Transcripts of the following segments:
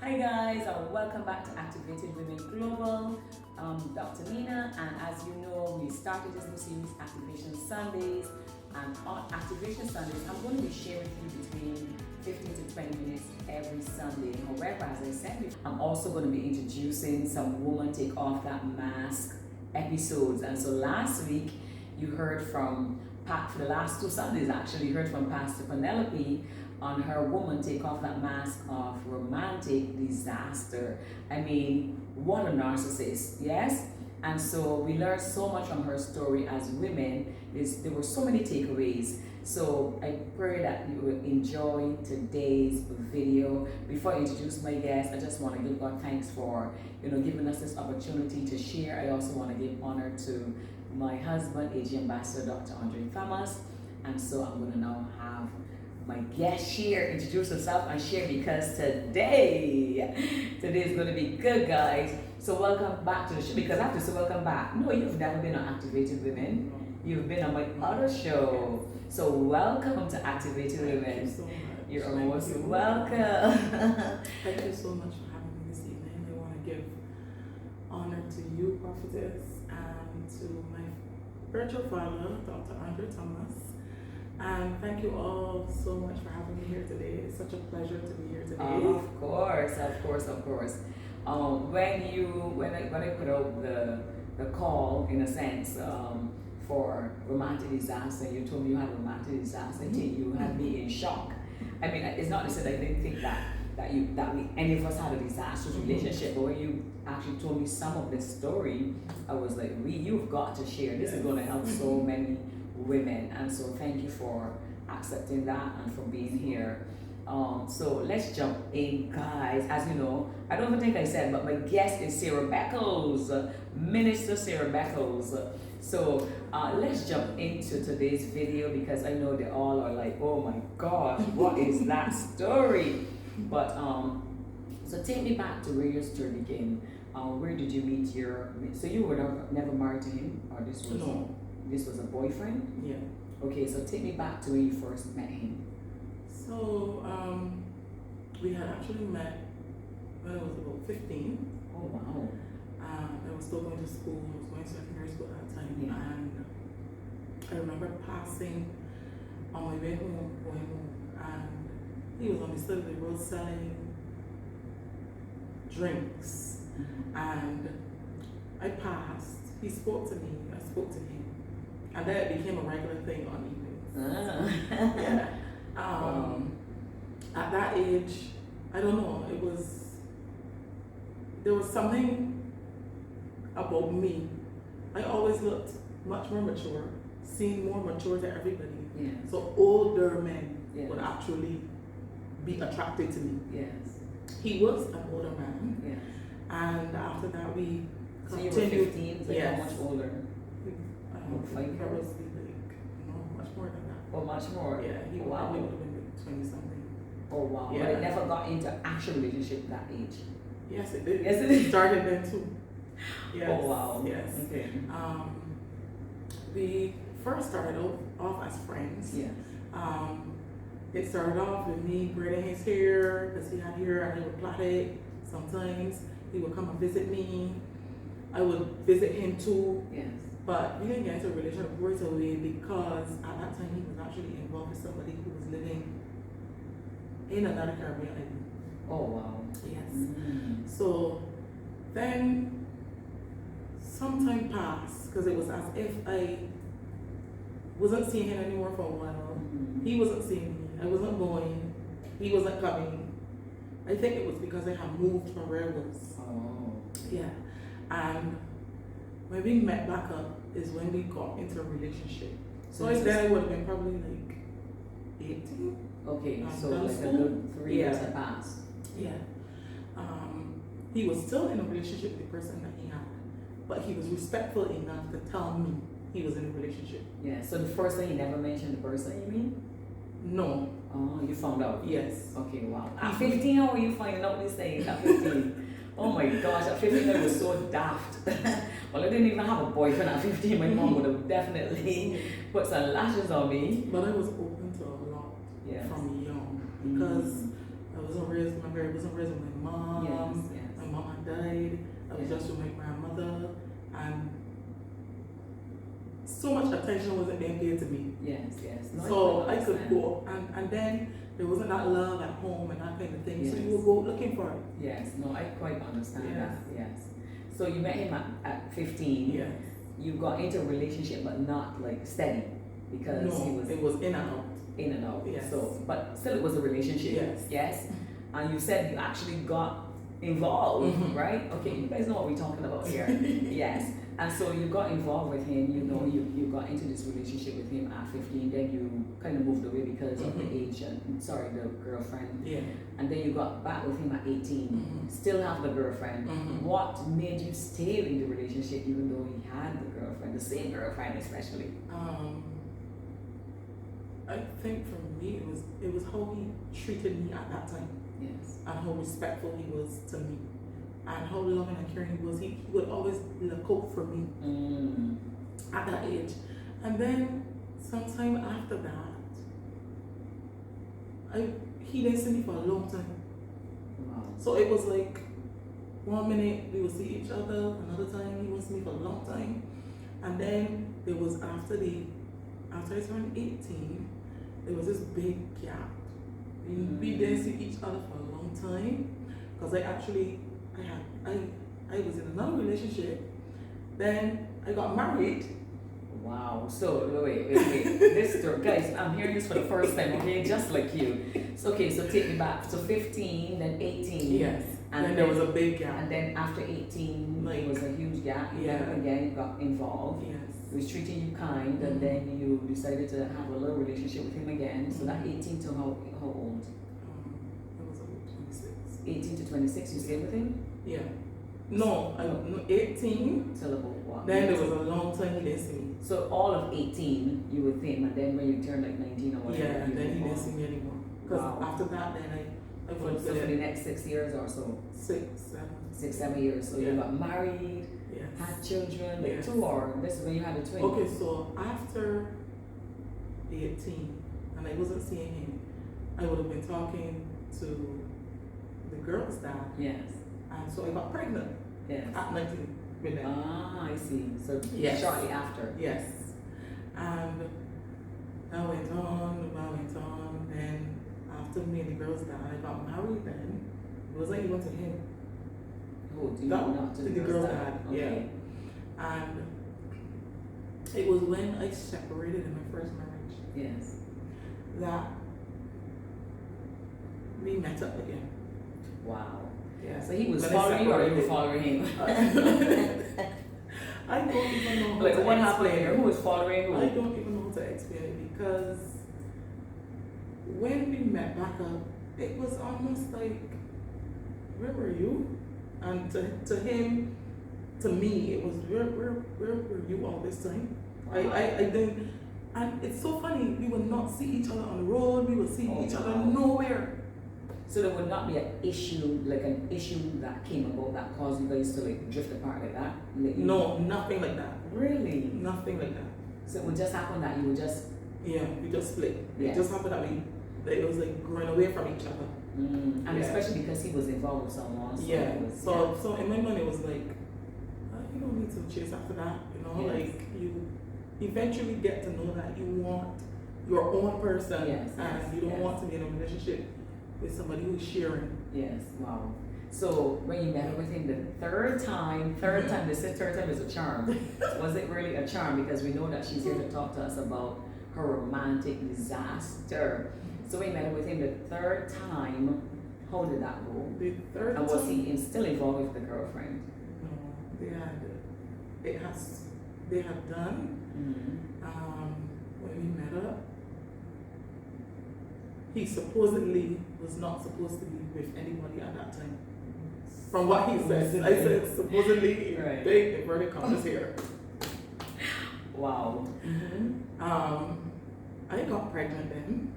Hi guys, and welcome back to Activated Women Global. I'm Dr. Nina, and as you know, we started this new series, Activation Sundays. And on Activation Sundays, I'm going to be sharing with you between 15 to 20 minutes every Sunday. However, as I said, I'm also going to be introducing some Woman Take Off That Mask episodes. And so last week, you heard from for the last 2 Sundays actually, you heard from Pastor Penelope on her Woman Take Off That Mask of Romantic Disaster. I mean, what a narcissist, yes? And so we learned so much from her story as women. There were so many takeaways. So I pray that you will enjoy today's video. Before I introduce my guest, I just want to give God thanks for giving us this opportunity to share. I also want to give honor to my husband, AG Ambassador Dr. Andre Thomas. And so I'm going to now have my guest here introduce herself and share, because today is going to be good, guys. So welcome back to the show, because I have to say welcome back. No, you've never been on Activated Women. You've been on my other show. So welcome to Activated Women. Thank you so much. You're most welcome. Thank you so much for having me this evening. I want to give honor to you, prophetess, and to my spiritual father, Dr. Andre Thomas. And thank you all so much for having me here today. It's such a pleasure to be here today. Of course. When I put out the call, in a sense, for romantic disaster, you told me you had a romantic disaster. You had me in shock. I mean, it's not to say that I didn't think that any of us had a disastrous relationship, but when you actually told me some of this story, I was like, you've got to share. This is going to help so many women. And so thank you for accepting that and for being here. So let's jump in, guys. As you know, I don't even think I said, but my guest is Sarah Beckles, Minister Sarah Beckles. So let's jump into today's video, because I know they all are like, oh my gosh, what is that story? But so take me back to where your story began. Where did you meet so you were never married to him, or this was? No. This was a boyfriend? Yeah. Okay, so take me back to when you first met him. So, we had actually met when I was about 15. Oh, wow. I was still going to school. I was going to secondary school at that time. Yeah. And I remember passing on my way home, going home, and he was on the side of the road selling drinks. Mm-hmm. And I passed. He spoke to me. I spoke to him. And then it became a regular thing on evenings. Yeah. At that age, I don't know, there was something about me. I always looked much more mature, seemed more mature to everybody. Yeah. So older men Yeah. would actually be attracted to me. Yes. He was an older man. Yes. And after that, we So you continued. were 15, so Yes. how much older? Like probably much more than that. Or much more? Yeah, he wow. probably would have been 20 something. Oh, wow. Yeah. But it never got into actual relationship that age? Yes, it did. Yes, it did. Started then too. Yes. Oh, wow. Yes. Okay. We first started off as friends. Yes. It started off with me braiding his hair, because he had hair and he would plait it. Sometimes he would come and visit me. I would visit him too. Yes. But we didn't get into a relationship right away, because at that time he was actually involved with somebody who was living in another Caribbean island. Oh, wow. Yes. Mm. So then some time passed, because it was as if I wasn't seeing him anymore for a while. Mm-hmm. He wasn't seeing me. I wasn't going. He wasn't coming. I think it was because I had moved from where I was. Oh. Yeah. And when we met back up is when we got into a relationship. So then I would have been probably like 18. Okay, so middle like a school? good 3 years Yeah. had passed. Yeah. He was still in a relationship with the person that he had, but he was respectful enough to tell me he was in a relationship. Yeah, so the first thing, he never mentioned the person, you mean? No. Oh, you found out? Yes. Okay, wow. At 15, how were you finding out these things at 15? Oh my gosh, at 15 I was so daft. Well, I didn't even have a boyfriend at 15. My mom would have definitely put some lashes on me. But I was open to a lot Yes. from young, because I wasn't raised with my mom. Yes, yes. My mom had died. I was Yeah. just with my grandmother, and so much attention wasn't being paid to me. Yes, yes. No, So I could understand. go, and then there wasn't that love at home and that kind of thing. So Yes. you would go looking for it. Yes, no, I quite understand Yes. that. Yes. So you met him at 15. Yes. You got into a relationship, but not like steady, because he No, was it was in and out. in and out. Yes. So, but still, it was a relationship. Yes. Yes. And you said you actually got involved, Mhm. right? Okay, you guys know what we're talking about here. Yes. And so you got involved with him. You know, you got into this relationship with him at 15. Then you kind of moved away because of the Mhm. age and the girlfriend. Yeah. And then you got back with him at 18. Mhm. Still have the girlfriend. Mhm. What made you stay in the relationship even though he had the girlfriend, the same girlfriend especially? I think for me it was how he treated me at that time, Yes. and how respectful he was to me, and how loving and caring he was. He would always look out for me at that age. And then sometime after that, he didn't see me for a long time. Wow. So it was like 1 minute we would see each other, another time he wouldn't see me for a long time. And then there was after I turned 18, there was this big gap. We didn't see each other for a long time, because I was in another relationship. Then I got married. Wow. So wait. This story, guys, I'm hearing this for the first time. Okay, just like you. So okay, so take me back. So 15, then 18. Yes. And then there was a big gap. And then after 18, Like, there was a huge gap. You yeah. then again got involved. Yes. He was treating you kind, and then you decided to have a little relationship with him again. So that 18 to how old? It was about 26. 18 to 26, you stayed with him? Yeah. No, 18. Till about what? Then there was a long time he didn't see me. So all of 18, you with him, and then when you turned like 19 or whatever, Yeah, you then he moved didn't on. see me anymore. Because Wow. after that, then I So went for the to next 6 years or so, 6, 7. 6, 7 years. So you Yeah. got married, Yes. had children, like Yes. 2, or this is when you had a twin. Okay, so after 18, and I wasn't seeing him, I would have been talking to the girl's dad, Yes. and so I got pregnant Yes. at 19 with them. Ah, I see. So Yes. shortly after. Yes. And that went on, then after me and the girl's dad, I got married then. It wasn't even to him. Oh, do you That- not to to the girl's girl's dad? dad, Okay. And it was when I separated in my first marriage Yes. that we met up again. Wow. Yeah. So he was When I following you, or you were separated. following him? I don't even know how Like to what happened explain here? it. Who was following who? I don't even know how to explain it, because when we met back up, it was almost like, where were you? And to him, to me, it was, where were you all this time? Wow. I didn't, and it's so funny, we would not see each other on the road, we would see Oh, each other wow. nowhere. So there would not be an issue that came about that caused you guys to like drift apart like that? Like, No, nothing like that. Really? Nothing like that. So it would just happen that you would just. Yeah, we just split. Yes. It just happened that it was like growing away from each other. And Yeah. especially because he was involved with someone. So Yeah. it was, So in my mind it was like, you don't need to chase after that. You know, Yes. like you eventually get to know that you want your own person, Yes, and yes, you don't yes. want to be in a relationship with somebody who's sharing. Yes. Wow. So when you met with him the third time, they said third time is a charm. Was it really a charm? Because we know that she's here to talk to us about her romantic disaster. So when you met with him the third time, how did that go? The third And was time, he still involved with the girlfriend? no, they had done. When we met up, he supposedly was not supposed to be with anybody at that time. From what he said, I said supposedly, Right. big inverted commas here. Wow. I got pregnant then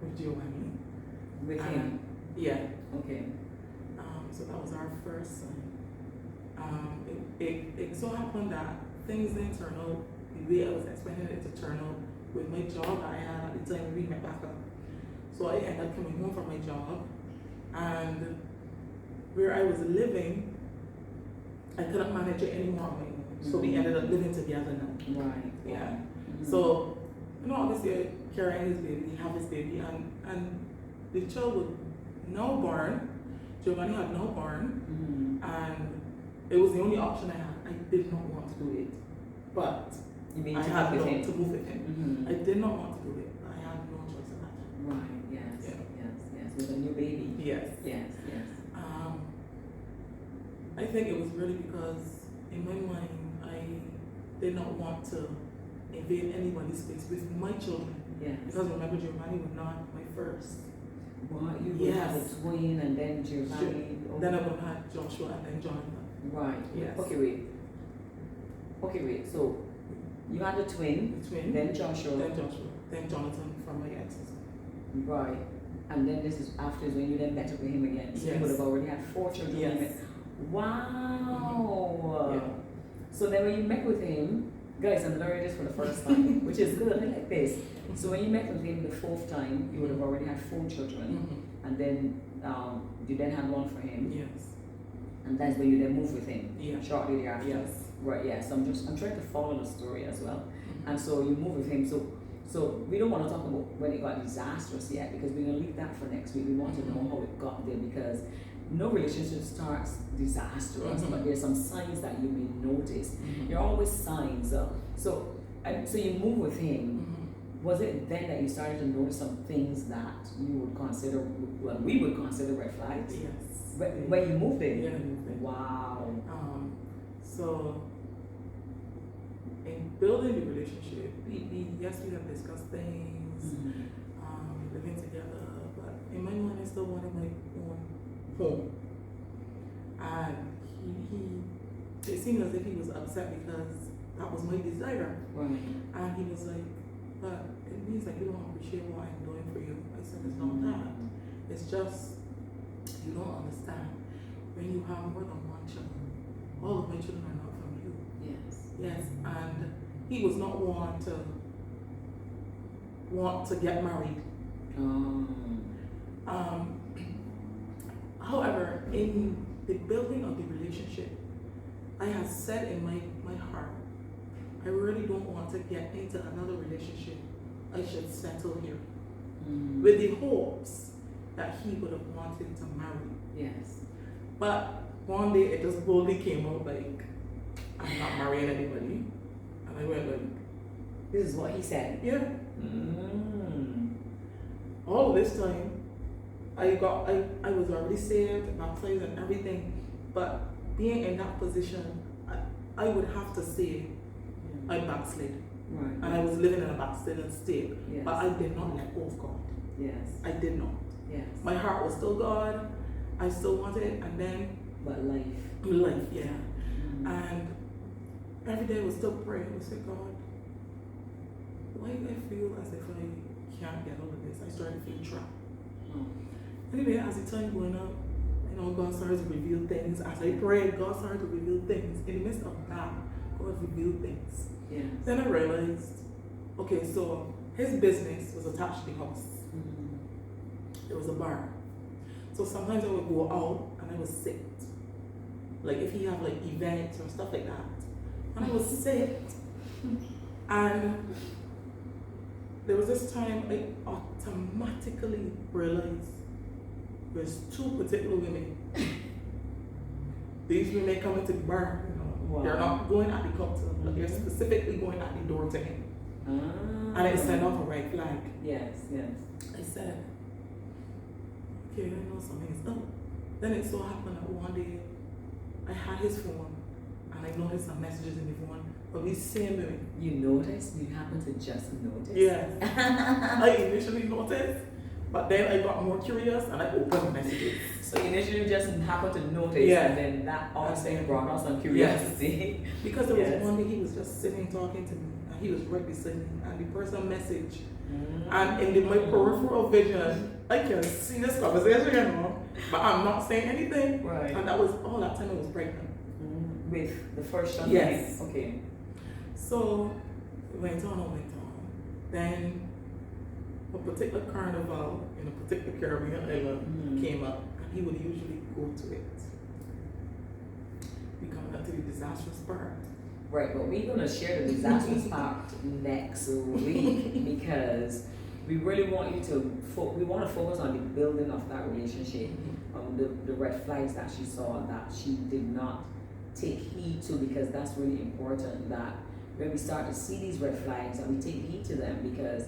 with Giovanni. With him? Yeah. Okay. So that was our first son. It so happened that things didn't turn out the way I was expecting it to turn out with my job that I had at the time we met back up. So I ended up coming home from my job, And where I was living, I couldn't manage it anymore on my own. So we ended up living together now. Right. Yeah. So, obviously, carrying his baby, have his baby, and the child was now born. Giovanni had now born, and it was the only option I had. I did not want to do it, but You mean I to had move with him? to move with him. I did not want to do it. I had no choice in that. Right. Yes. Yeah. Yes. With a new baby. Yes. Yes. I think it was really because in my mind I did not want to invade anybody's space with my children. Yes. Because remember, Giovanni was not my first. What? You would have a Yes. twin and then Giovanni. Then I would have had Joshua and then Jonathan. Right. Yes. Okay, wait. So you had a twin, The twin. then Joshua. Then Jonathan from my exes. Right. And then this is after when you then met up with him again. So you Yes. would have already had 4 children. when you Yes. met. Wow. Yeah. So then when you met with him, guys, I'm learning this for the first time, which is good. I like this. So when you met with him the 4th time, you would have already had 4 children, and then you then had 1 for him, Yes. and that's when you then moved with him. Yeah. Shortly thereafter. Yes. Right. Yeah. So I'm trying to follow the story as well. And so you move with him. So we don't want to talk about when it got disastrous yet, because we're gonna leave that for next week. We want to know how it got there, because no relationship starts disastrous, but there's some signs that you may notice. There are always signs. So you move with him. Was it then that you started to notice some things that you would consider, well, we would consider red flags? Yes. When you moved in? Yeah, I moved in. Wow. So in building the relationship, we have discussed things, living together, but in my mind I still wanted my own home. And it seemed as if he was upset because that was my desire. Right. And he was like, but it means that you don't appreciate what I'm doing for you. I said, it's not that. It's just, you don't understand. When you have more than 1 child, all of my children are not from you. Yes. Yes, and he was not want to get married. However, in the building of the relationship, I have said in my heart, I really don't want to get into another relationship. I should settle here. With the hopes that he would have wanted to marry. Yes. But one day it just boldly came out like, I'm not marrying anybody. And I went like, This is what he said. yeah. All this time, I was already saved, baptized and everything. But being in that position, I would have to say I backslid. Right. And I was living in a backslidden state. Yes. But I did not let go of God. Yes. I did not. Yes. My heart was still God. I still wanted it. And then But life. yeah. And every day I was still praying. I said, God, why do I feel as if I can't get over this? I started to feel trapped. Anyway, as the time going up, God started to reveal things. As I prayed, God started to reveal things. In the midst of that, God revealed things. Yes. Then I realized, okay, so his business was attached to the house. There was a bar. So sometimes I would go out and I would sit. Like if he have like events or stuff like that. And I would sit. And there was this time I automatically realized there's 2 particular women. These women come into the bar, Wow. They're not going at the counter, but they're specifically going at the door to him. And it sent off a red flag. Yes, yes. I said, okay, I know something is up. Then it so happened that one day I had his phone and I noticed some messages in the phone of these same women. You noticed? You happened to just notice? Yes. I initially noticed, but then I got more curious and I opened the messages. So you initially just happened to notice, Yeah. and then that also brought out some curiosity. Because there was one day he was just sitting talking to me and he was right beside me and the person messaged. And in my peripheral vision, I can see this conversation, but I'm not saying anything. Right. And that was all that time I was pregnant. With the first son? Yes. Okay. So it went on. Then a particular carnival in a particular Caribbean island came up and he would usually go to it. We come up to the disastrous part. Right, but we're gonna share the disastrous part next week because we really want you to. We want to focus on the building of that relationship, on the red flags that she saw that she did not take heed to, because that's really important. That when we start to see these red flags, that we take heed to them. Because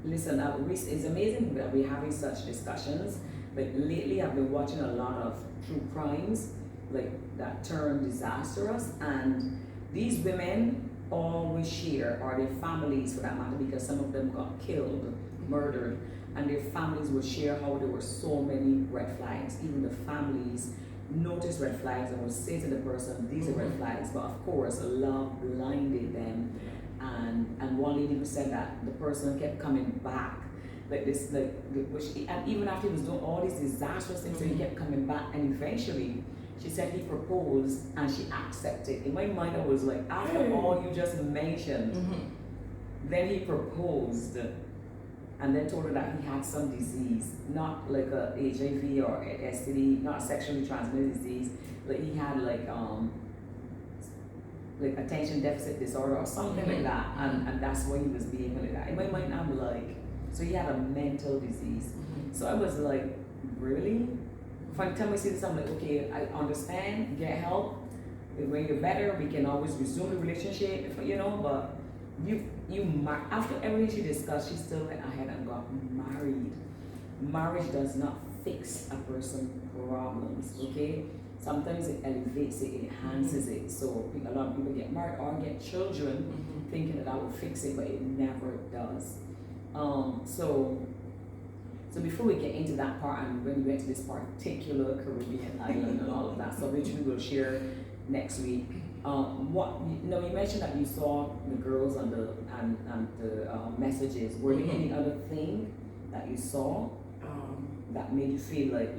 listen, it's amazing that we're having such discussions. Like lately, I've been watching a lot of true crimes, like that turn disastrous, and these women always share, or their families for that matter, because some of them got killed, murdered, and their families will share how there were so many red flags. Even the families noticed red flags and would say to the person, these are red flags, but of course love blinded them. And one lady who said that the person kept coming back, like this, and even after he was doing all these disastrous things, so he kept coming back, and eventually she said he proposed and she accepted. In my mind, I was like, after all you just mentioned, then he proposed and then told her that he had some disease, not like a HIV or a STD, not sexually transmitted disease, like he had like attention deficit disorder or something like that, and that's why he was being like that. In my mind, I'm like, so he had a mental disease. So I was like, really? From the time I see this, I'm like, okay, I understand, get help. When you're better, we can always resume the relationship, you know, but after everything she discussed, she still went ahead and got married. Marriage does not fix a person's problems, okay? Sometimes it elevates it, it enhances it. So a lot of people get married or get children thinking that will fix it, but it never does. So before we get into that part, and when we get to this particular Caribbean island and all of that, so which we will share next week. You mentioned that you saw the girls and the messages. Were there any other thing that you saw that made you feel like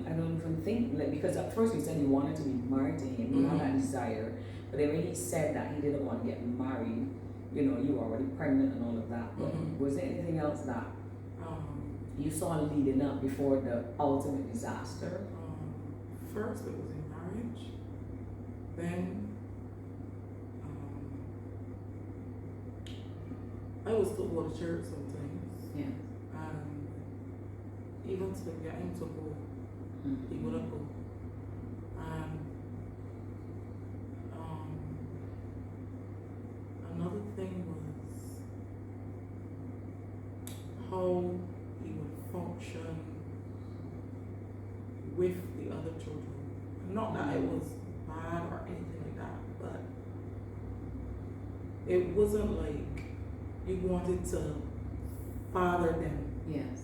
I don't even think, like, because at first you said you wanted to be married to him, you had that desire, but then when he said that he didn't want to get married, you know, you were already pregnant and all of that. But was there anything else that you saw leading up before the ultimate disaster? First, it was in marriage. Then, I would still go to church sometimes. Yeah. And even to get him to go, he wouldn't go. And another thing was how he would function with the other children. Not that it was bad or anything like that, but it wasn't like you wanted to father them. Yes.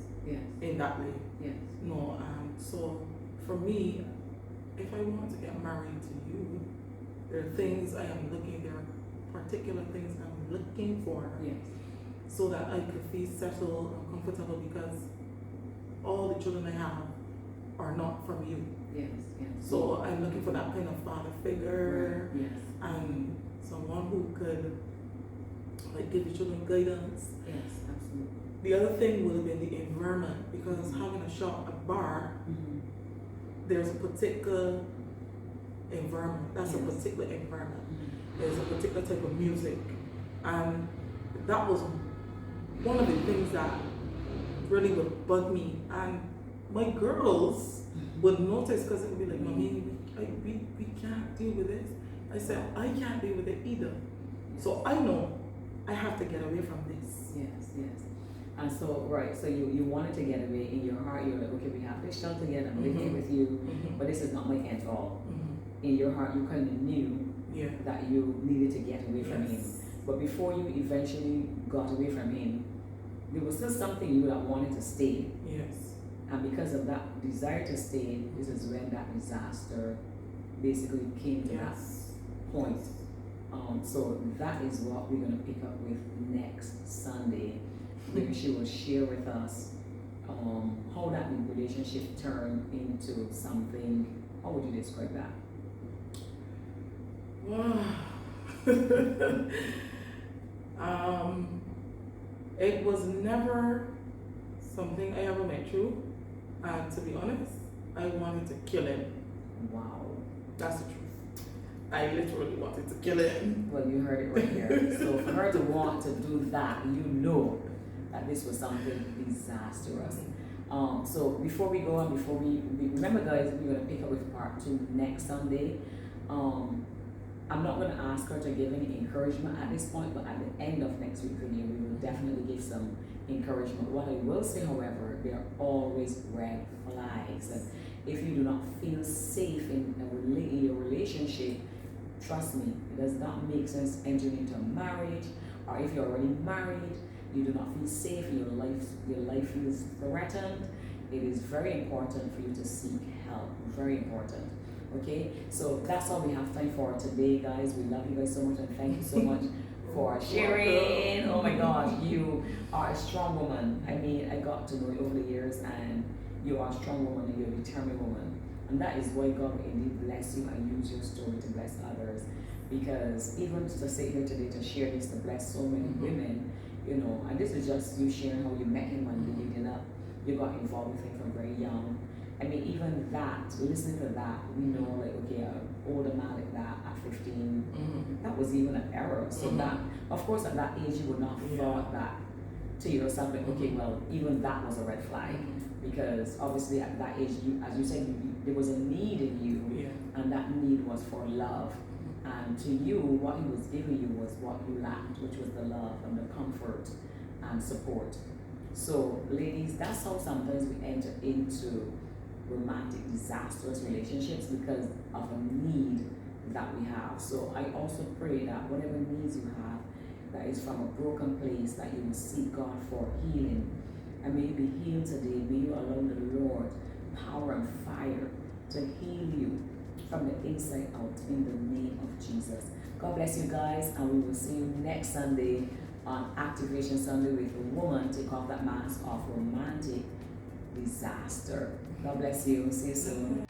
In that way. Yes. No, so for me, if I want to get married to you, there are things I am looking, there are particular things I'm looking for. Yes. So that I could feel settled and comfortable, because all the children I have are not from you. Yes. So I'm looking for that kind of father figure. Right. Yes. And someone who could like give the children guidance. Yes, absolutely. The other thing would have been the environment, because having a shop, a bar, there's a particular environment. That's a particular environment. There's a particular type of music. And that was one of the things that really would bug me. And my girls would notice, because it would be like, Mommy, we can't deal with this. I said, I can't deal with it either. So I know I have to get away from this. Yes. And so, right, so you wanted to get away. In your heart, you're like, okay, we have this child together, I'm living with you, but this is not my end all. In your heart, you kind of knew that you needed to get away from him. But before you eventually got away from him, there was still something you that wanted to stay. Yes. And because of that desire to stay, this is when that disaster basically came to that point. So that is what we're going to pick up with next Sunday. Maybe she will share with us how that relationship turned into something. How would you describe that? It was never something I ever went through, to be honest. I wanted to kill him. Wow. That's the truth. I literally wanted to kill him. Well, you heard it right here. So for her to want to do that, you know that this was something disastrous. So before we go on, before we remember, guys, we're going to pick up with part 2 next Sunday. I'm not going to ask her to give any encouragement at this point, but at the end of next week's video, we will definitely give some encouragement. What I will say, however, there are always red flags. And if you do not feel safe in your relationship, trust me, it does not make sense entering into a marriage, or if you're already married, you do not feel safe, your life feels threatened. It is very important for you to seek help. Very important. Okay, so that's all we have time for today, guys. We love you guys so much, and thank you so much for sharing. Oh my gosh, you are a strong woman. I mean, I got to know you over the years, and you are a strong woman and you're a determined woman. And that is why God will indeed bless you and use your story to bless others. Because even to sit here today to share this to bless so many women, you know, and this is just you sharing how you met him and leading up. You got involved with him from very young. I mean, even that, listening to that, we know, like, okay, an older man like that at 15, that was even an error. So that, of course, at that age, you would not have thought that to yourself, like, okay, well, even that was a red flag. Because obviously at that age, you, as you said, there was a need in you, and that need was for love. And to you, what he was giving you was what you lacked, which was the love and the comfort and support. So, ladies, that's how sometimes we enter into romantic, disastrous relationships, because of a need that we have. So I also pray that whatever needs you have, that is from a broken place, that you will seek God for healing. And may you be healed today. May you allow the Lord power and fire to heal you from the inside out in the name of Jesus. God bless you guys, and we will see you next Sunday on Activation Sunday with a woman take off that mask of romantic disaster. God bless you. See you soon.